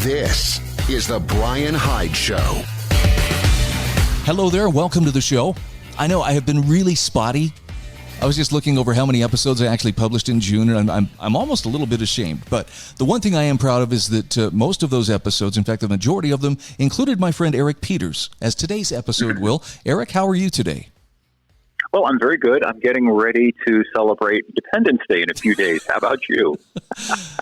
This is the Bryan Hyde Show. Hello there. Welcome to the show. I know I have been really spotty. I was just looking over how many episodes I actually published in June, and I'm almost a little bit ashamed. But the one thing I am proud of is that most of those episodes, in fact, the majority of them, included my friend Eric Peters, as today's episode will. Eric, how are you today? Well, I'm very good. I'm getting ready to celebrate Independence Day in a few days. How about you?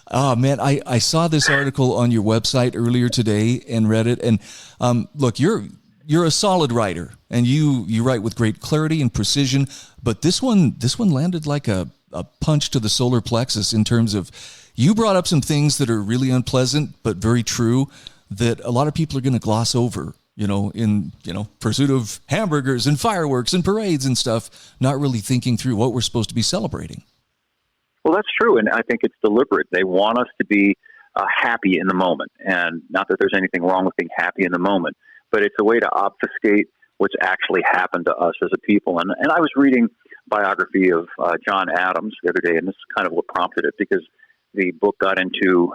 Oh, man, I saw this article on your website earlier today and read it. And look, you're a solid writer, and you write with great clarity and precision. But this one landed like a punch to the solar plexus in terms of you brought up some things that are really unpleasant but very true that a lot of people are going to gloss over. In pursuit of hamburgers and fireworks and parades and stuff, not really thinking through what we're supposed to be celebrating. Well, that's true, and I think it's deliberate. They want us to be happy in the moment, and not that there's anything wrong with being happy in the moment, but it's a way to obfuscate what's actually happened to us as a people. And I was reading a biography of John Adams the other day, and this is kind of what prompted it, because the book got into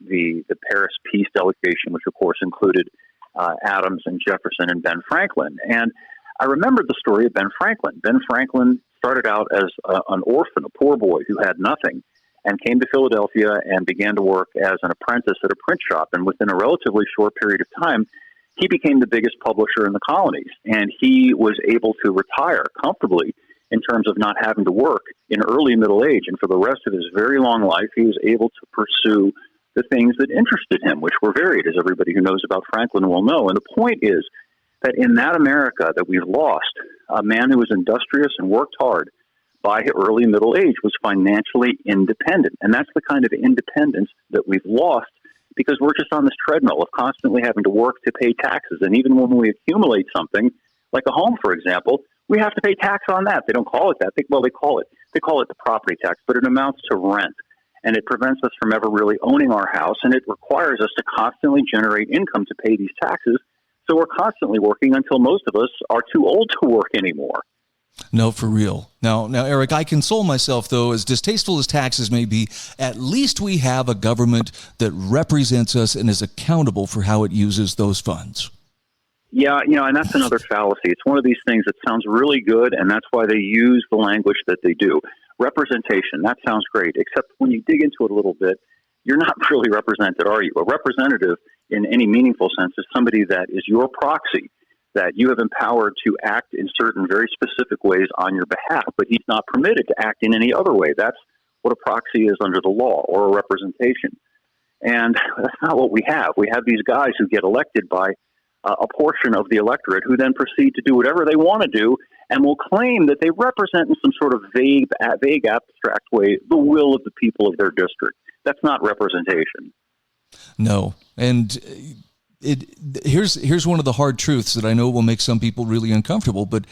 the Paris Peace delegation, which of course included Adams and Jefferson and Ben Franklin. And I remembered the story of Ben Franklin. Ben Franklin started out as an orphan, a poor boy who had nothing, and came to Philadelphia and began to work as an apprentice at a print shop. And within a relatively short period of time, he became the biggest publisher in the colonies. And he was able to retire comfortably in terms of not having to work in early middle age. And for the rest of his very long life, he was able to pursue the things that interested him, which were varied, as everybody who knows about Franklin will know. And the point is that in that America that we've lost, a man who was industrious and worked hard by early middle age was financially independent. And that's the kind of independence that we've lost because we're just on this treadmill of constantly having to work to pay taxes. And even when we accumulate something, like a home, for example, we have to pay tax on that. They don't call it that. They call it the property tax, but it amounts to rent. And it prevents us from ever really owning our house, and it requires us to constantly generate income to pay these taxes. So we're constantly working until most of us are too old to work anymore. No, for real. Now, Eric, I console myself, though, as distasteful as taxes may be, at least we have a government that represents us and is accountable for how it uses those funds. Yeah, and that's another fallacy. It's one of these things that sounds really good, and that's why they use the language that they do. Representation, that sounds great, except when you dig into it a little bit, you're not really represented, are you? A representative, in any meaningful sense, is somebody that is your proxy, that you have empowered to act in certain very specific ways on your behalf, but he's not permitted to act in any other way. That's what a proxy is under the law, or a representation. And that's not what we have. We have these guys who get elected by a portion of the electorate who then proceed to do whatever they want to do and will claim that they represent in some sort of vague, abstract way the will of the people of their district. That's not representation. No. And here's one of the hard truths that I know will make some people really uncomfortable, but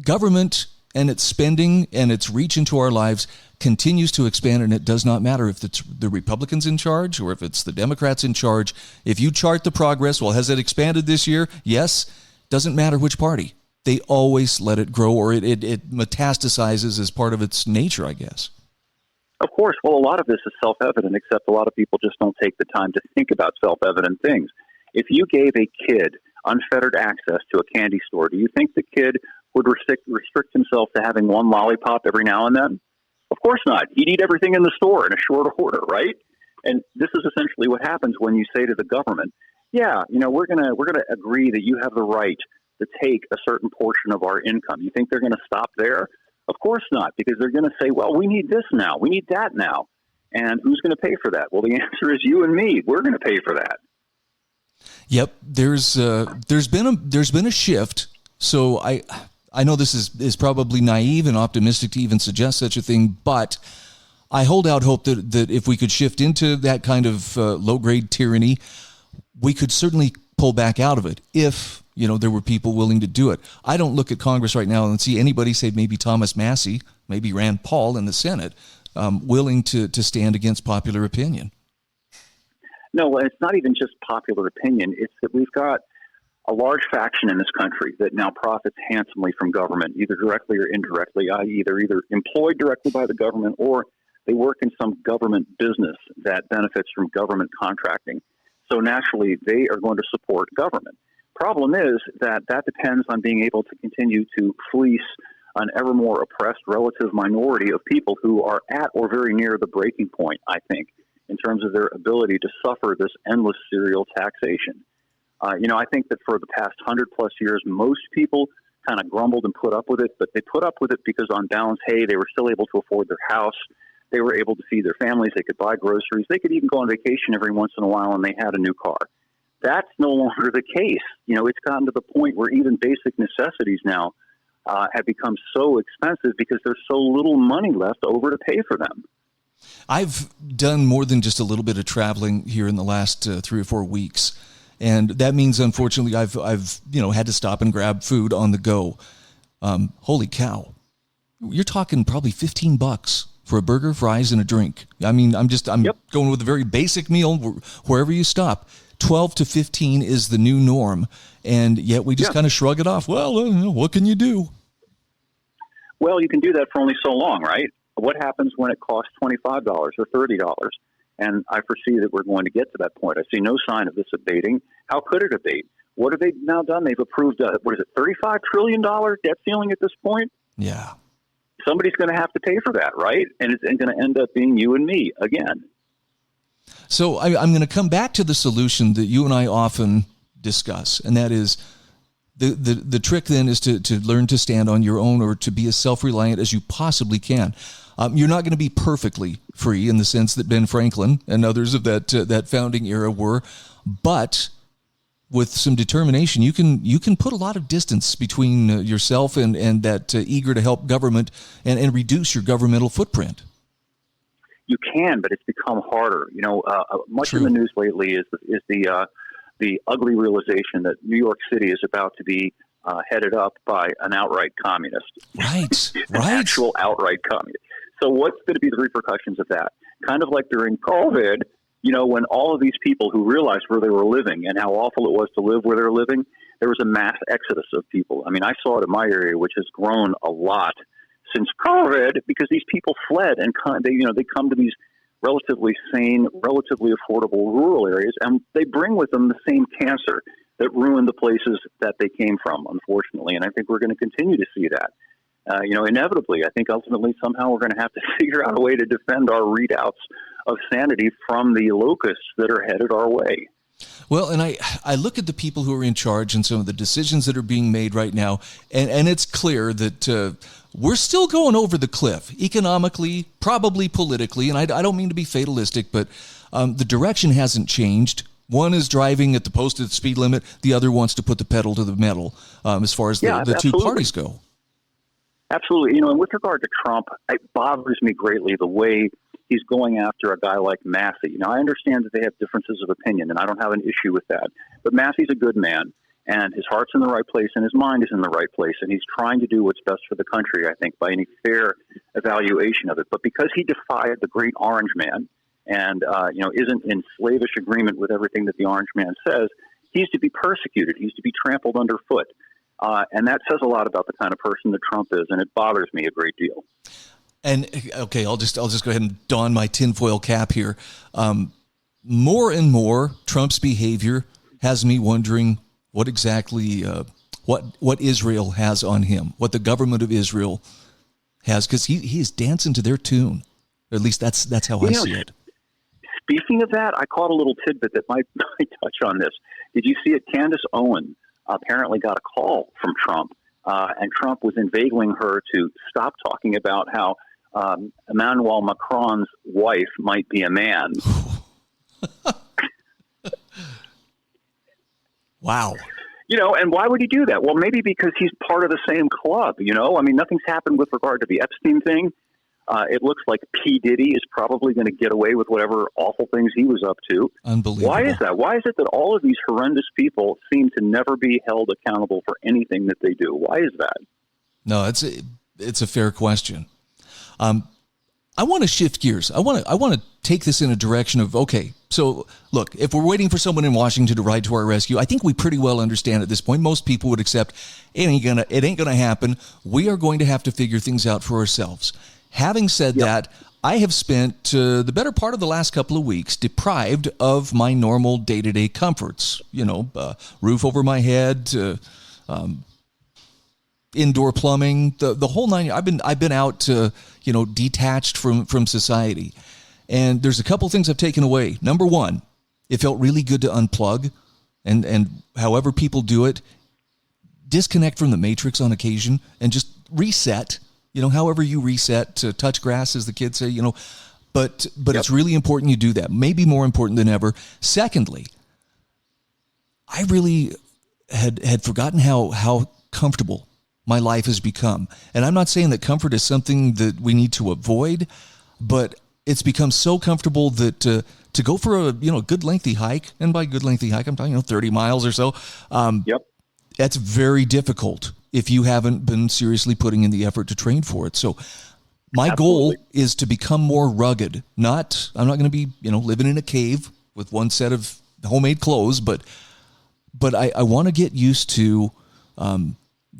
government and its spending and its reach into our lives continues to expand, and it does not matter if it's the Republicans in charge or if it's the Democrats in charge. If you chart the progress, well, has it expanded this year? Yes. Doesn't matter which party. They always let it grow, or it metastasizes as part of its nature, I guess. Of course. Well, a lot of this is self-evident, except a lot of people just don't take the time to think about self-evident things. If you gave a kid unfettered access to a candy store, do you think the kid would restrict himself to having one lollipop every now and then? Of course not. He'd eat everything in the store in a short order, right? And this is essentially what happens when you say to the government, yeah, we're gonna agree that you have the right to take a certain portion of our income. You think they're going to stop there? Of course not, because they're going to say, well, we need this now. We need that now. And who's going to pay for that? Well, the answer is you and me. We're going to pay for that. Yep. There's been a shift. So I know this is probably naive and optimistic to even suggest such a thing, but I hold out hope that if we could shift into that kind of low-grade tyranny, we could certainly pull back out of it if there were people willing to do it. I don't look at Congress right now and see anybody, say maybe Thomas Massey, maybe Rand Paul in the Senate, willing to stand against popular opinion. No, it's not even just popular opinion. It's that we've got a large faction in this country that now profits handsomely from government, either directly or indirectly, i.e. they're either employed directly by the government or they work in some government business that benefits from government contracting. So naturally, they are going to support government. Problem is that depends on being able to continue to fleece an ever more oppressed relative minority of people who are at or very near the breaking point, I think, in terms of their ability to suffer this endless serial taxation. I think that for the past 100-plus years, most people kind of grumbled and put up with it, but they put up with it because on balance, hey, they were still able to afford their house. They were able to feed their families. They could buy groceries. They could even go on vacation every once in a while, and they had a new car. That's no longer the case. It's gotten to the point where even basic necessities now have become so expensive because there's so little money left over to pay for them. I've done more than just a little bit of traveling here in the last 3 or 4 weeks. And that means, unfortunately, I've had to stop and grab food on the go. Holy cow. You're talking probably $15 for a burger, fries, and a drink. I mean, I'm going with a very basic meal wherever you stop. 12 to 15 is the new norm. And yet we just kind of shrug it off. Well, what can you do? Well, you can do that for only so long, right? What happens when it costs $25 or $30? And I foresee that we're going to get to that point. I see no sign of this abating. How could it abate? What have they now done? They've approved, $35 trillion debt ceiling at this point? Yeah. Somebody's going to have to pay for that, right? And it's going to end up being you and me again. So I'm going to come back to the solution that you and I often discuss, and that is the trick then is to learn to stand on your own or to be as self-reliant as you possibly can. You're not going to be perfectly free in the sense that Ben Franklin and others of that founding era were, but with some determination, you can put a lot of distance between yourself and that eager to help government and reduce your governmental footprint. You can, but it's become harder. Much True. in the news lately is the ugly realization that New York City is about to be headed up by an outright communist. Right, An actual outright communist. So what's going to be the repercussions of that? Kind of like during COVID, when all of these people who realized where they were living and how awful it was to live where they're living, there was a mass exodus of people. I mean, I saw it in my area, which has grown a lot since COVID, because these people fled and they come to these relatively sane, relatively affordable rural areas, and they bring with them the same cancer that ruined the places that they came from, unfortunately. And I think we're going to continue to see that. Inevitably, I think ultimately somehow we're going to have to figure out a way to defend our readouts of sanity from the locusts that are headed our way. Well, and I look at the people who are in charge and some of the decisions that are being made right now, and it's clear that we're still going over the cliff, economically, probably politically, and I don't mean to be fatalistic, but the direction hasn't changed. One is driving at the posted speed limit. The other wants to put the pedal to the metal as far as the two parties go. Absolutely. And with regard to Trump, it bothers me greatly the way he's going after a guy like Massey. I understand that they have differences of opinion, and I don't have an issue with that. But Massey's a good man, and his heart's in the right place, and his mind is in the right place, and he's trying to do what's best for the country, I think, by any fair evaluation of it. But because he defied the great Orange Man and isn't in slavish agreement with everything that the Orange Man says, he's to be persecuted. He's to be trampled underfoot. And that says a lot about the kind of person that Trump is, and it bothers me a great deal. And okay, I'll just go ahead and don my tinfoil cap here. More and more, Trump's behavior has me wondering what exactly what Israel has on him, what the government of Israel has, because he is dancing to their tune. Or at least that's how I see it. Speaking of that, I caught a little tidbit that might touch on this. Did you see it? Candace Owen apparently got a call from Trump, and Trump was inveigling her to stop talking about how Emmanuel Macron's wife might be a man. Wow. And why would he do that? Well, maybe because he's part of the same club, I mean, nothing's happened with regard to the Epstein thing. It looks like P. Diddy is probably going to get away with whatever awful things he was up to. Unbelievable. Why is that? Why is it that all of these horrendous people seem to never be held accountable for anything that they do? Why is that? No, it's a fair question. I want to shift gears. I want to take this in a direction of, okay, so look, if we're waiting for someone in Washington to ride to our rescue, I think we pretty well understand at this point. Most people would accept it ain't gonna happen. We are going to have to figure things out for ourselves. Having said that, I have spent the better part of the last couple of weeks deprived of my normal day-to-day comforts. Roof over my head, indoor plumbing, the whole nine. I've been out, detached from society. And there's a couple things I've taken away. Number one, it felt really good to unplug, and however people do it, disconnect from the matrix on occasion and just reset. However you reset, to touch grass, as the kids say. But Yep. It's really important you do that. Maybe more important than ever. Secondly, I really had forgotten how comfortable my life has become. And I'm not saying that comfort is something that we need to avoid, but it's become so comfortable that to go for a good lengthy hike, and by good lengthy hike I'm talking 30 miles or so. Yep. That's very difficult if you haven't been seriously putting in the effort to train for it. So my Absolutely. goal is to become more rugged. I'm not going to be living in a cave with one set of homemade clothes, but I want to get used to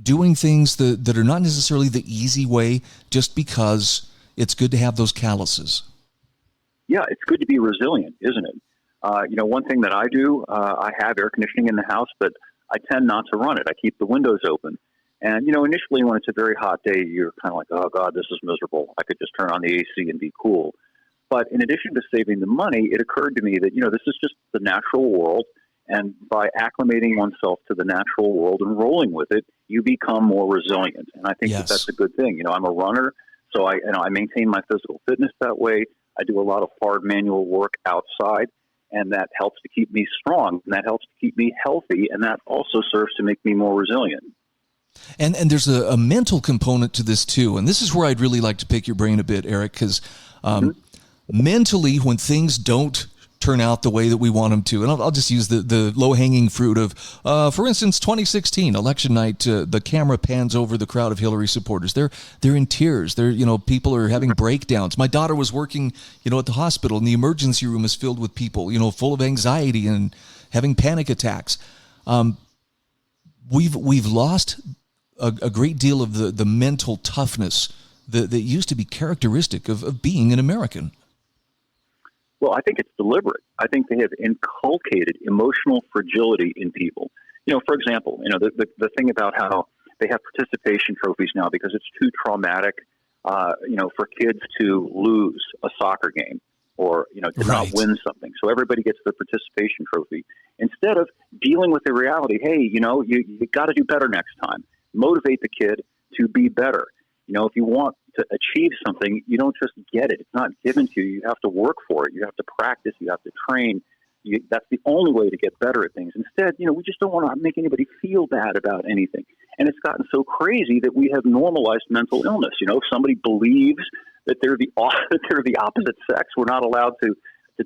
doing things that are not necessarily the easy way, just because it's good to have those calluses. Yeah, it's good to be resilient, isn't it? One thing that I do, I have air conditioning in the house, but I tend not to run it. I keep the windows open. And, initially when it's a very hot day, you're kind of like, oh, God, this is miserable. I could just turn on the AC and be cool. But in addition to saving the money, it occurred to me that, this is just the natural world. And by acclimating oneself to the natural world and rolling with it, you become more resilient. And I think Yes. that's a good thing. I'm a runner, so I maintain my physical fitness that way. I do a lot of hard manual work outside, and that helps to keep me strong, and that helps to keep me healthy, and that also serves to make me more resilient. And there's a mental component to this too. And this is where I'd really like to pick your brain a bit, Eric, because mentally, when things don't turn out the way that we want them to, and I'll just use the low-hanging fruit of, for instance, 2016 election night, the camera pans over the crowd of Hillary supporters. They're in tears. People are having breakdowns. My daughter was working, at the hospital, and the emergency room is filled with people, full of anxiety and having panic attacks. We've lost a great deal of the mental toughness that used to be characteristic of being an American. Well, I think it's deliberate. I think they have inculcated emotional fragility in people. For example, the thing about how they have participation trophies now because it's too traumatic, for kids to lose a soccer game or, to not win something. So everybody gets the participation trophy instead of dealing with the reality. Hey, you got to do better next time. Motivate the kid to be better. If you want to achieve something, you don't just get it. It's not given to you. You have to work for it. You have to practice. You have to train. That's the only way to get better at things. Instead, we just don't want to make anybody feel bad about anything. And it's gotten so crazy that we have normalized mental illness. If somebody believes that they're the opposite sex, we're not allowed to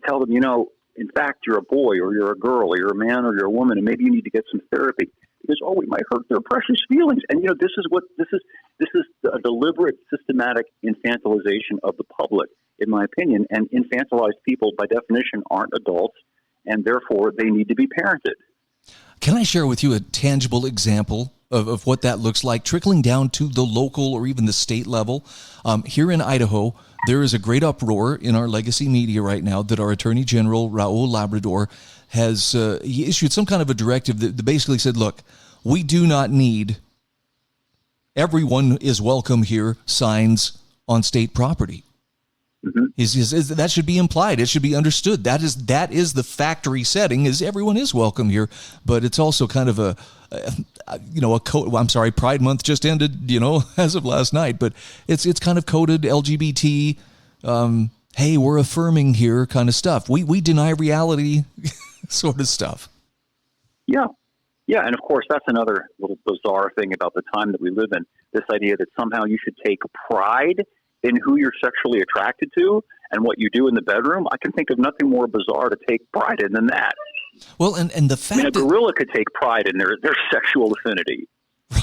tell them, in fact, you're a boy or you're a girl or you're a man or you're a woman, and maybe you need to get some therapy. Because we might hurt their precious feelings, and this is a deliberate, systematic infantilization of the public, in my opinion. And infantilized people, by definition, aren't adults, and therefore they need to be parented. Can I share with you a tangible example of what that looks like, trickling down to the local or even the state level? Here in Idaho, there is a great uproar in our legacy media right now that our Attorney General, Raul Labrador, has he issued some kind of a directive that basically said, look, we do not need everyone is welcome here signs on state property. Mm-hmm. That should be implied. It should be understood. That is the factory setting, is everyone is welcome here. But it's also kind of a code. I'm sorry, Pride Month just ended, as of last night. But it's kind of coded LGBT. Hey, we're affirming here kind of stuff. We deny reality sort of stuff. Yeah, and of course, that's another little bizarre thing about the time that we live in, this idea that somehow you should take pride in who you're sexually attracted to and what you do in the bedroom. I can think of nothing more bizarre to take pride in than that. Well, and the fact a gorilla could take pride in their sexual affinity.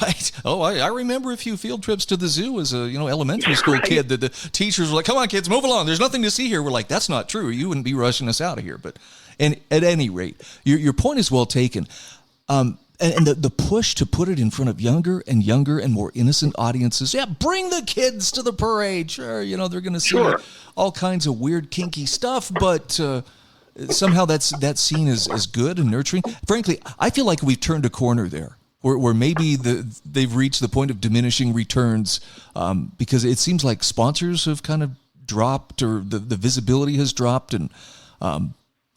Right. Oh, I remember a few field trips to the zoo as a elementary school kid that the teachers were like, come on, kids, move along. There's nothing to see here. We're like, that's not true. You wouldn't be rushing us out of here. But and at any rate, your point is well taken. and the push to put it in front of younger and more innocent audiences. Yeah, bring the kids to the parade. Sure, they're going to see all kinds of weird, kinky stuff, but somehow that's seen as good and nurturing. Frankly, I feel like we've turned a corner there, where maybe they've reached the point of diminishing returns, because it seems like sponsors have kind of dropped, or the visibility has dropped, and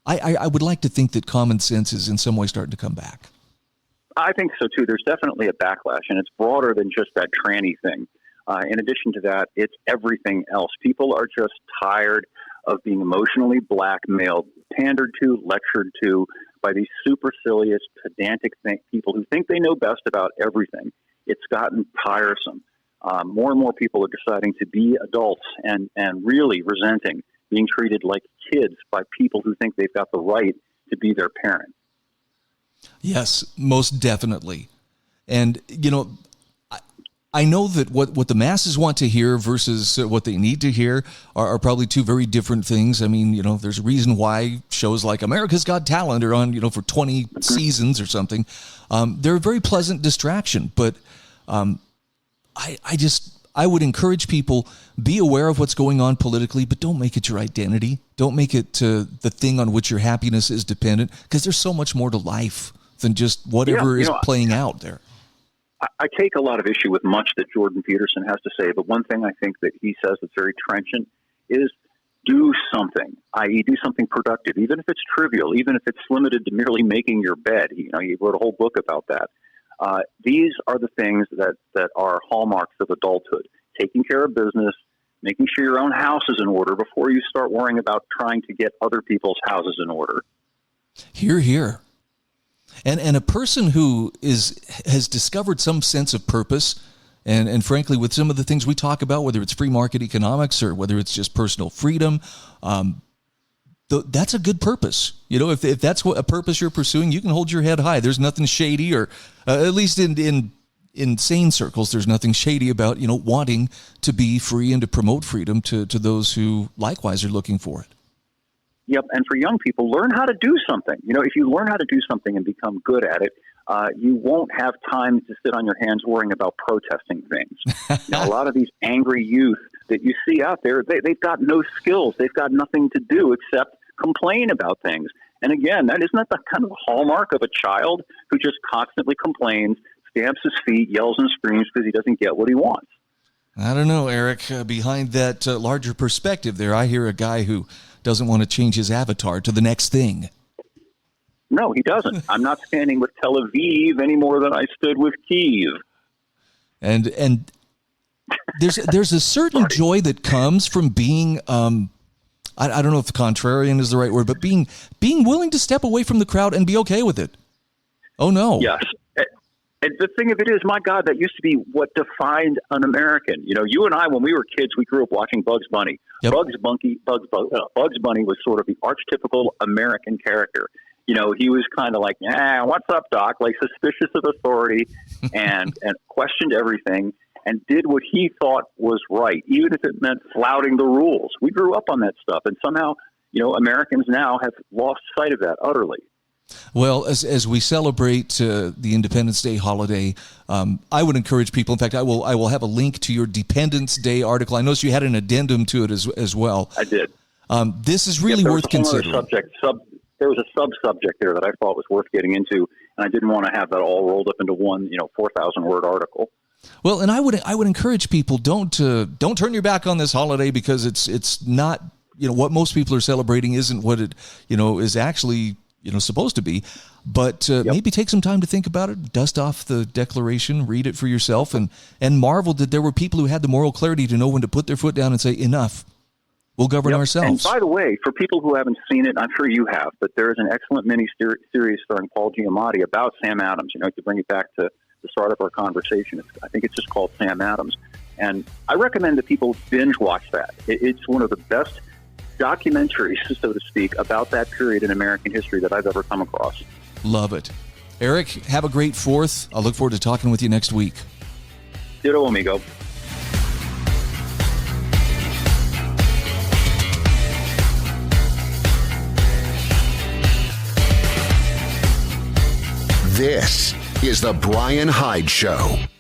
I would like to think that common sense is in some way starting to come back. I think so, too. There's definitely a backlash, and it's broader than just that tranny thing. In addition to that, it's everything else. People are just tired of being emotionally blackmailed, pandered to, lectured to by these supercilious, pedantic people who think they know best about everything. It's gotten tiresome. More and more people are deciding to be adults and really resenting being treated like kids by people who think they've got the right to be their parent. Yes, most definitely. And, I know that what the masses want to hear versus what they need to hear are probably two very different things. I mean, there's a reason why shows like America's Got Talent are on, for 20 seasons or something. They're a very pleasant distraction, but I would encourage people, be aware of what's going on politically, but don't make it your identity. Don't make it the thing on which your happiness is dependent, because there's so much more to life than just whatever is playing out there. I take a lot of issue with much that Jordan Peterson has to say, but one thing I think that he says that's very trenchant is do something, i.e. do something productive, even if it's trivial, even if it's limited to merely making your bed. He wrote a whole book about that. These are the things that are hallmarks of adulthood: taking care of business, making sure your own house is in order before you start worrying about trying to get other people's houses in order. Hear, hear. And a person who has discovered some sense of purpose, and frankly, with some of the things we talk about, whether it's free market economics or whether it's just personal freedom, that's a good purpose. If that's what a purpose you're pursuing, you can hold your head high. There's nothing shady, or at least in sane circles, there's nothing shady about wanting to be free and to promote freedom to those who likewise are looking for it. Yep, and for young people, learn how to do something. If you learn how to do something and become good at it, you won't have time to sit on your hands worrying about protesting things. A lot of these angry youth that you see out there, they've got no skills. They've got nothing to do except complain about things. And again, isn't that the kind of hallmark of a child who just constantly complains, stamps his feet, yells and screams because he doesn't get what he wants? I don't know, Eric. Behind that larger perspective there, I hear a guy who doesn't want to change his avatar to the next thing. No, he doesn't. I'm not standing with Tel Aviv any more than I stood with Kyiv. And there's a certain joy that comes from being I don't know if contrarian is the right word, but being willing to step away from the crowd and be okay with it. Oh no. Yes. And the thing of it is, my God, that used to be what defined an American. You and I, when we were kids, we grew up watching Bugs Bunny. Yep. Bugs Bunny was sort of the archetypical American character. He was kind of like, what's up, Doc? Like suspicious of authority and questioned everything and did what he thought was right, even if it meant flouting the rules. We grew up on that stuff. And somehow, Americans now have lost sight of that utterly. Well, as we celebrate the Independence Day holiday, I would encourage people. In fact, I will have a link to your Dependence Day article. I noticed you had an addendum to it as well. I did. This is really worth considering. There was a sub-subject there that I thought was worth getting into, and I didn't want to have that all rolled up into one 4,000-word article. Well, and I would encourage people don't turn your back on this holiday, because it's not what most people are celebrating isn't what it is actually supposed to be, but maybe take some time to think about it, dust off the Declaration, read it for yourself, and marvel that there were people who had the moral clarity to know when to put their foot down and say, enough, we'll govern ourselves. And by the way, for people who haven't seen it, I'm sure you have, but there is an excellent mini-series starring Paul Giamatti about Sam Adams, to bring it back to the start of our conversation. I think it's just called Sam Adams. And I recommend that people binge watch that. It's one of the best documentaries, so to speak, about that period in American history that I've ever come across. Love it. Eric, have a great 4th. I'll look forward to talking with you next week. Ditto, amigo. This is The Bryan Hyde Show.